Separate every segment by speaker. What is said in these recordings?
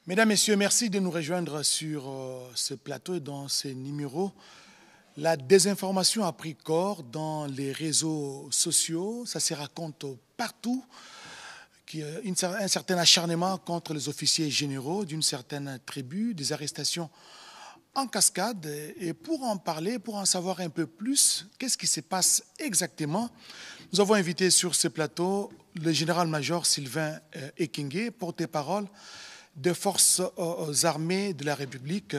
Speaker 1: Mesdames, Messieurs, merci de nous rejoindre sur ce plateau et dans ces numéros. La désinformation a pris corps dans les réseaux sociaux, ça se raconte partout, un certain acharnement contre les officiers généraux d'une certaine tribu, des arrestations en cascade. Et pour en parler, pour en savoir un peu plus, qu'est-ce qui se passe exactement, nous avons invité sur ce plateau le général-major Sylvain Ekenge, porte-parole des forces armées de la République.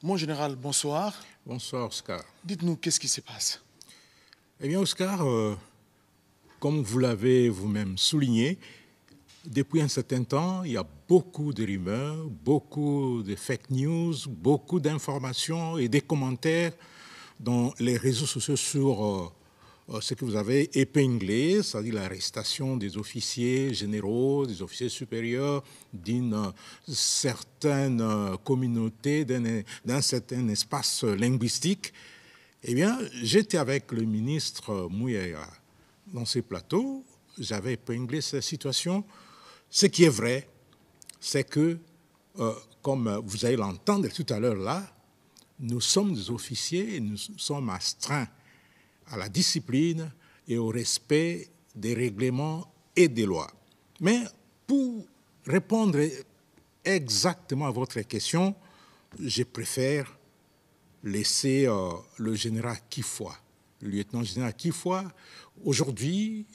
Speaker 1: Mon général, bonsoir.
Speaker 2: Bonsoir, Oscar.
Speaker 1: Dites-nous, qu'est-ce qui se passe?
Speaker 2: Eh bien, Oscar, comme vous l'avez vous-même souligné, depuis un certain temps, il y a beaucoup de rumeurs, beaucoup de fake news, beaucoup d'informations et des commentaires dans les réseaux sociaux sur ce que vous avez épinglé, c'est-à-dire l'arrestation des officiers généraux, des officiers supérieurs d'une certaine communauté, d'un certain espace linguistique. Eh bien, j'étais avec le ministre Mouyaya dans ces plateaux, j'avais épinglé cette situation. Ce qui est vrai, c'est que, comme vous allez l'entendre tout à l'heure là, nous sommes des officiers et nous sommes astreints à la discipline et au respect des règlements et des lois. Mais pour répondre exactement à votre question, je préfère laisser le général Kifoua, le lieutenant-général Kifoua. Aujourd'hui,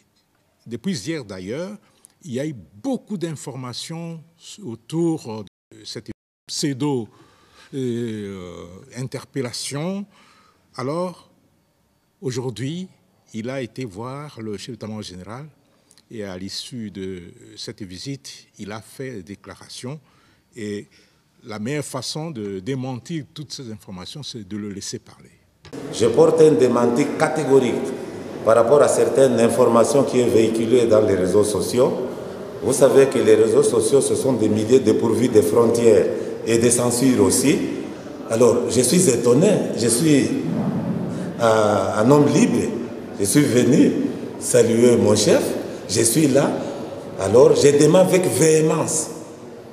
Speaker 2: depuis hier d'ailleurs, il y a eu beaucoup d'informations autour de cette pseudo-interpellation. Alors, aujourd'hui, il a été voir le chef d'état-major général et à l'issue de cette visite, il a fait des déclarations. Et la meilleure façon de démentir toutes ces informations, c'est de le laisser parler.
Speaker 3: Je porte un démenti catégorique par rapport à certaines informations qui sont véhiculées dans les réseaux sociaux. Vous savez que les réseaux sociaux, ce sont des milliers dépourvus de frontières et de censure aussi. Alors, je suis étonné, je suis un homme libre. Je suis venu saluer mon chef, je suis là. Alors, je demande avec véhémence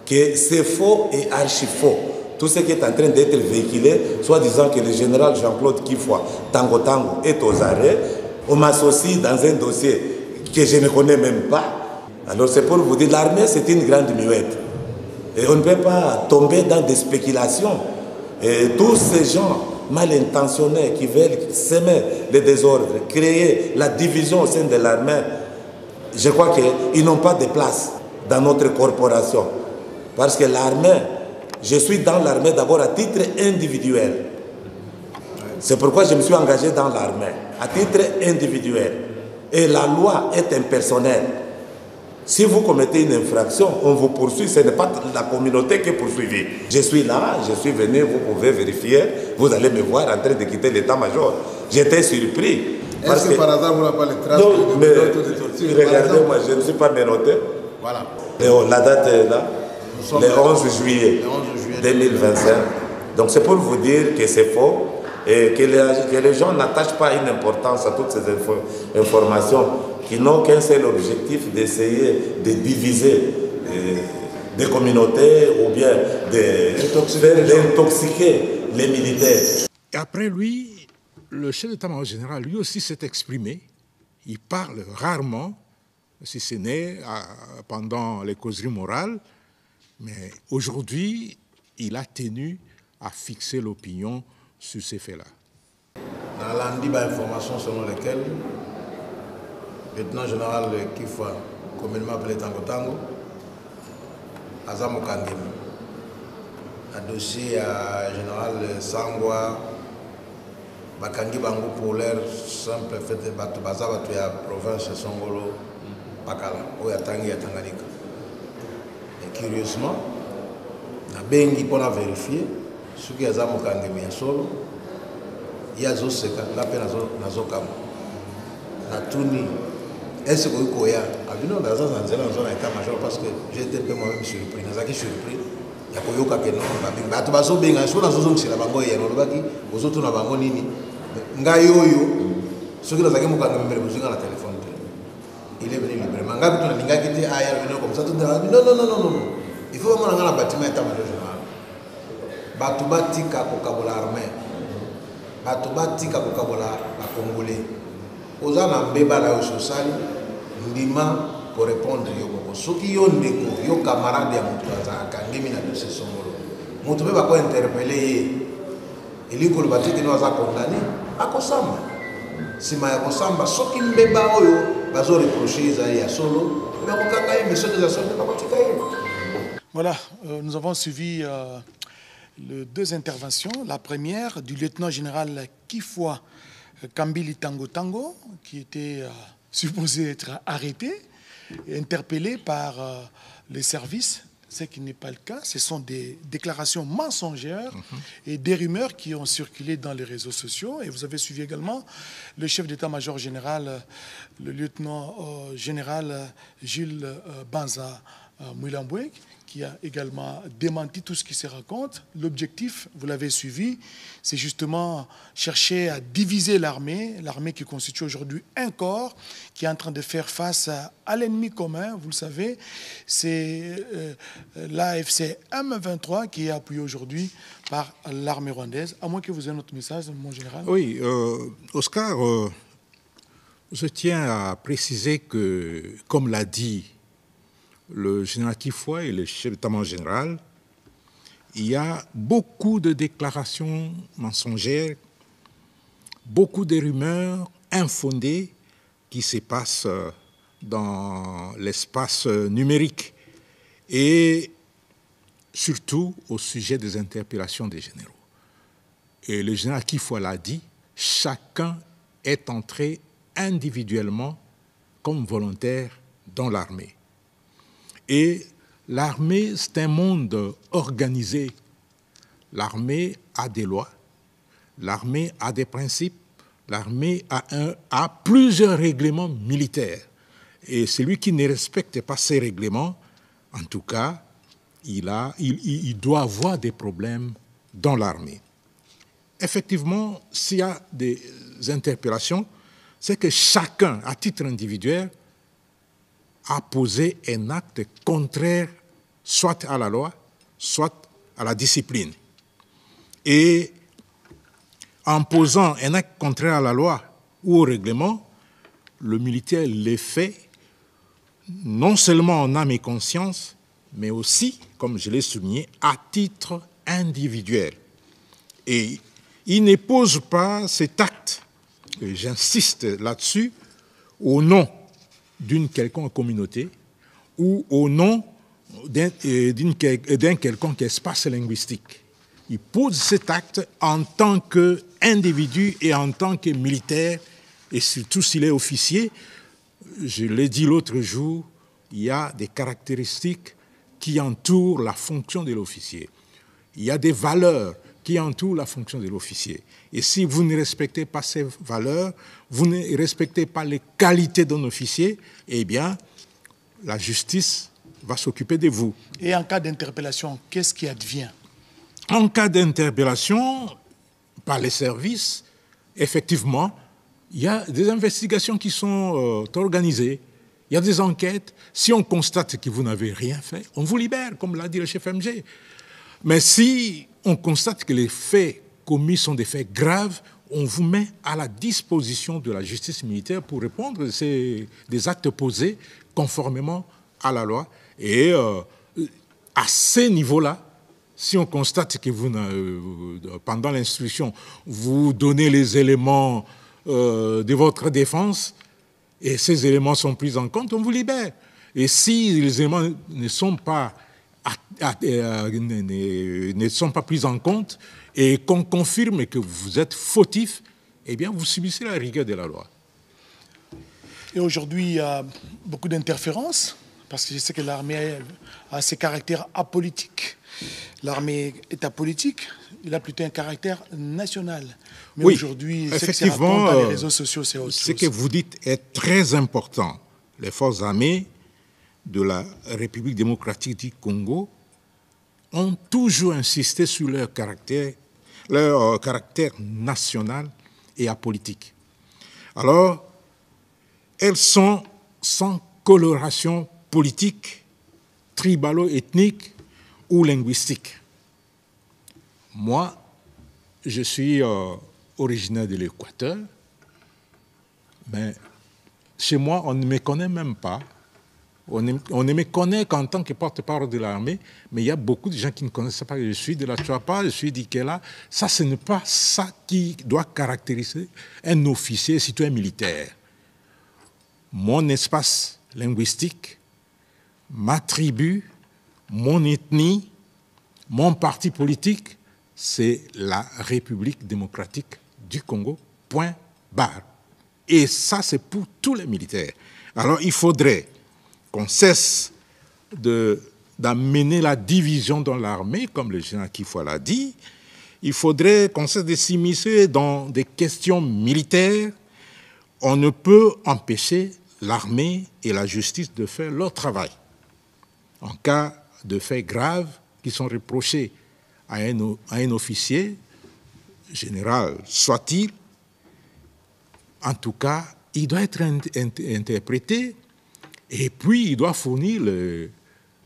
Speaker 3: que c'est faux et archi-faux. Tout ce qui est en train d'être véhiculé, soit disant que le général Jean-Claude Kifoua, Tango Tango, est aux arrêts. On m'associe dans un dossier que je ne connais même pas. Alors c'est pour vous dire, l'armée c'est une grande muette. Et on ne peut pas tomber dans des spéculations. Et tous ces gens mal intentionnés qui veulent semer le désordre, créer la division au sein de l'armée, je crois qu'ils n'ont pas de place dans notre corporation. Parce que l'armée, je suis dans l'armée d'abord à titre individuel. C'est pourquoi je me suis engagé dans l'armée, à titre individuel. Et la loi est impersonnelle. Si vous commettez une infraction, on vous poursuit, ce n'est pas la communauté qui est poursuivie. Je suis là, je suis venu, vous pouvez vérifier, vous allez me voir en train de quitter l'état-major. J'étais surpris.
Speaker 4: Est-ce que par hasard, vous n'avez pas les traces
Speaker 3: non,
Speaker 4: de torture?
Speaker 3: Regardez-moi, je ne suis pas menotté.
Speaker 4: Voilà.
Speaker 3: Et la date est là, le 11 juillet 2025. Donc c'est pour vous dire que c'est faux et que les gens n'attachent pas une importance à toutes ces informations qui n'ont qu'un seul objectif d'essayer de diviser des communautés ou bien d'intoxiquer les militaires.
Speaker 2: Et après lui, le chef d'état-major général, lui aussi s'est exprimé. Il parle rarement, si ce n'est pendant les causeries morales, mais aujourd'hui, il a tenu à fixer l'opinion sur ces faits-là.
Speaker 4: Dans l'andi, il y a des informations selon lesquelles le lieutenant général Kifoua, communément appelé Tango Tango, Azam Kangem, un dossier à général Sangwa, Bakangi Bango pour l'air simple fait de Baza, tu as province Songolo, Bakala, où il y a Tangi et Tanganyika. Et curieusement, na bengi pour la vérifier, ce qui est Azam Kangem et solo, il y a Zoseka, la peine à Zokam. Na Tuni. Est-ce que vous avez dans un état-major parce que j'étais un peu moi-même surpris. Je suis surpris. Il y a des gens qui ont été là. Il est venu librement. Non. Il faut vraiment un bâtiment état-major général. Batouba tika kokabola armée. Batouba tika kokabola la Congolais. Oza na mbeba la ososali ndima pour répondre yoko. Soki yo ndeko yo camarade ya mutu azaka ngemi na dossier songolo. Mutu be ba ko interpeller ye. Iliko le batiki no aza condamné akosamba. Sima ya kosamba soki mbeba oyo bazo reprocher za ya solo ba kokanga ye monsieur de la solo ba kotika ye.
Speaker 1: Voilà, nous avons suivi les deux interventions. La première du lieutenant-général Kifwa Kambili Tango Tango, qui était supposé être arrêté et interpellé par les services, ce qui n'est pas le cas. Ce sont des déclarations mensongères et des rumeurs qui ont circulé dans les réseaux sociaux. Et vous avez suivi également le chef d'état-major général, le lieutenant-général Gilles Banza Mouilambouek, qui a également démenti tout ce qui se raconte. L'objectif, vous l'avez suivi, c'est justement chercher à diviser l'armée qui constitue aujourd'hui un corps, qui est en train de faire face à l'ennemi commun, vous le savez, c'est l'AFC M23 qui est appuyé aujourd'hui par l'armée rwandaise. À moins que vous ayez un autre message, mon général.
Speaker 2: Oui, Oscar, je tiens à préciser que, comme l'a dit le général Kifwa et le chef d'état-major général, il y a beaucoup de déclarations mensongères, beaucoup de rumeurs infondées qui se passent dans l'espace numérique et surtout au sujet des interpellations des généraux. Et le général Kifwa l'a dit, chacun est entré individuellement comme volontaire dans l'armée. Et l'armée, c'est un monde organisé. L'armée a des lois, l'armée a des principes, l'armée a plusieurs règlements militaires. Et celui qui ne respecte pas ces règlements, en tout cas, il doit avoir des problèmes dans l'armée. Effectivement, s'il y a des interpellations, c'est que chacun, à titre individuel, a posé un acte contraire soit à la loi, soit à la discipline. Et en posant un acte contraire à la loi ou au règlement, le militaire le fait non seulement en âme et conscience, mais aussi, comme je l'ai souligné, à titre individuel. Et il ne pose pas cet acte, et j'insiste là-dessus, au nom d'une quelconque communauté ou au nom d'un quelconque espace linguistique. Il pose cet acte en tant qu'individu et en tant que militaire, et surtout s'il est officier. Je l'ai dit l'autre jour, il y a des caractéristiques qui entourent la fonction de l'officier. Il y a des valeurs qui entourent la fonction de l'officier. Et si vous ne respectez pas ces valeurs, vous ne respectez pas les qualités d'un officier, eh bien, la justice va s'occuper de vous.
Speaker 1: Et en cas d'interpellation, qu'est-ce qui advient?
Speaker 2: En cas d'interpellation par les services, effectivement, il y a des investigations qui sont organisées. Il y a des enquêtes. Si on constate que vous n'avez rien fait, on vous libère, comme l'a dit le chef MG. Mais si on constate que les faits commis sont des faits graves, on vous met à la disposition de la justice militaire pour répondre des actes posés conformément à la loi. Et à ce niveau-là, si on constate que vous, pendant l'instruction, vous donnez les éléments de votre défense et ces éléments sont pris en compte, on vous libère. Et si les éléments ne sont pas pris en compte et qu'on confirme que vous êtes fautif, eh bien, vous subissez la rigueur de la loi.
Speaker 1: Et aujourd'hui, il y a beaucoup d'interférences, parce que je sais que l'armée a ses caractères apolitiques. L'armée est apolitique, il a plutôt un caractère national. Mais
Speaker 2: oui,
Speaker 1: aujourd'hui,
Speaker 2: effectivement,
Speaker 1: dans les réseaux sociaux, c'est autre chose.
Speaker 2: Ce que vous dites est très important. Les forces armées de la République démocratique du Congo ont toujours insisté sur leur caractère national et apolitique. Alors, elles sont sans coloration politique, tribalo-ethnique ou linguistique. Moi, je suis originaire de l'Équateur, mais chez moi, on ne me connaît même pas. On ne me connaît qu'en tant que porte-parole de l'armée, mais il y a beaucoup de gens qui ne connaissent pas que je suis de la Chuapa, je suis d'Ikela. Ça, ce n'est pas ça qui doit caractériser un officier citoyen militaire. Mon espace linguistique, ma tribu, mon ethnie, mon parti politique, c'est la République démocratique du Congo, point barre. Et ça, c'est pour tous les militaires. Alors, il faudrait qu'on cesse d'amener la division dans l'armée, comme le général Kifoua l'a dit. Il faudrait qu'on cesse de s'immiscer dans des questions militaires. On ne peut empêcher l'armée et la justice de faire leur travail. En cas de faits graves qui sont reprochés à un officier, général soit-il, en tout cas, il doit être interprété et puis il doit fournir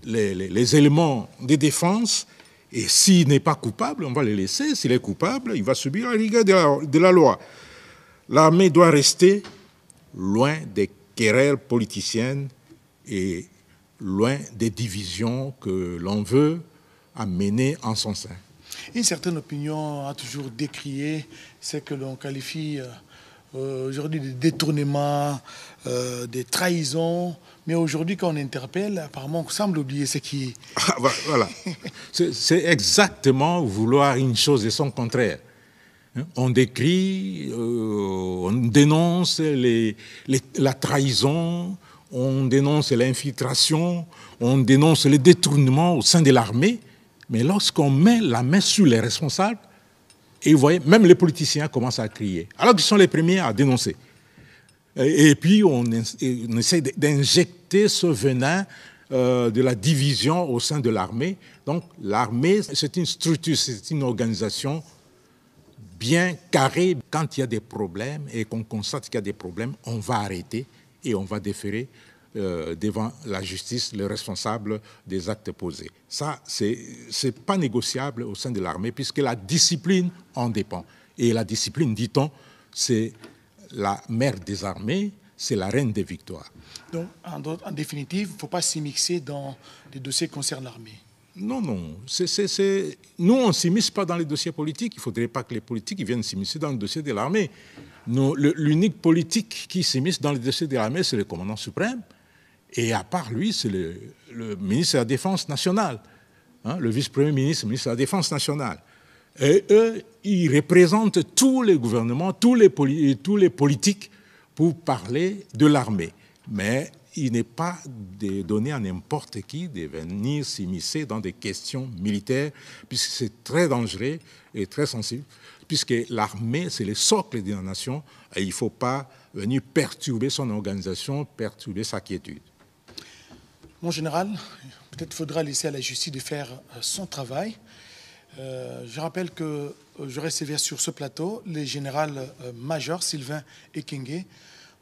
Speaker 2: les éléments de défense. Et s'il n'est pas coupable, on va le laisser. S'il est coupable, il va subir la rigueur de la loi. L'armée doit rester loin des querelles politiciennes et loin des divisions que l'on veut amener en son sein.
Speaker 1: Une certaine opinion a toujours décrié ce que l'on qualifie aujourd'hui de détournement, des trahisons. Mais aujourd'hui, quand on interpelle, apparemment, on semble oublier ce qui...
Speaker 2: Ah, voilà. C'est exactement vouloir une chose et son contraire. On décrit, on dénonce la trahison, on dénonce l'infiltration, on dénonce le détournement au sein de l'armée. Mais lorsqu'on met la main sur les responsables, et vous voyez, même les politiciens commencent à crier, alors qu'ils sont les premiers à dénoncer. Et puis, on essaie d'injecter ce venin de la division au sein de l'armée. Donc, l'armée, c'est une structure, c'est une organisation bien carrée. Quand il y a des problèmes et qu'on constate qu'il y a des problèmes, on va arrêter et on va déférer devant la justice le responsable des actes posés. Ça, c'est pas négociable au sein de l'armée puisque la discipline en dépend. Et la discipline, dit-on, c'est la mère des armées, c'est la reine des victoires.
Speaker 1: Donc, en définitive, il ne faut pas s'immiscer dans les dossiers qui concernent l'armée.
Speaker 2: Non, non. Nous, on ne s'immisce pas dans les dossiers politiques. Il ne faudrait pas que les politiques viennent s'immiscer dans le dossier de l'armée. L'unique politique qui s'immisce dans le dossier de l'armée, c'est le commandant suprême. Et à part lui, c'est le ministre de la Défense nationale, le vice-premier ministre, ministre de la Défense nationale. Et eux, ils représentent tous les gouvernements, tous les politiques pour parler de l'armée. Mais il n'est pas donné à n'importe qui de venir s'immiscer dans des questions militaires, puisque c'est très dangereux et très sensible, puisque l'armée, c'est le socle de la nation, et il ne faut pas venir perturber son organisation, perturber sa quiétude.
Speaker 1: Mon général, peut-être faudra laisser à la justice de faire son travail. Je rappelle que je recevais sur ce plateau le général-major Sylvain Ekenge,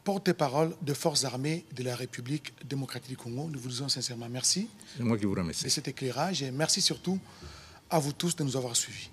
Speaker 1: porte-parole de forces armées de la République démocratique du Congo. Nous vous disons sincèrement merci.
Speaker 2: C'est moi qui vous remercie.
Speaker 1: De cet éclairage et merci surtout à vous tous de nous avoir suivis.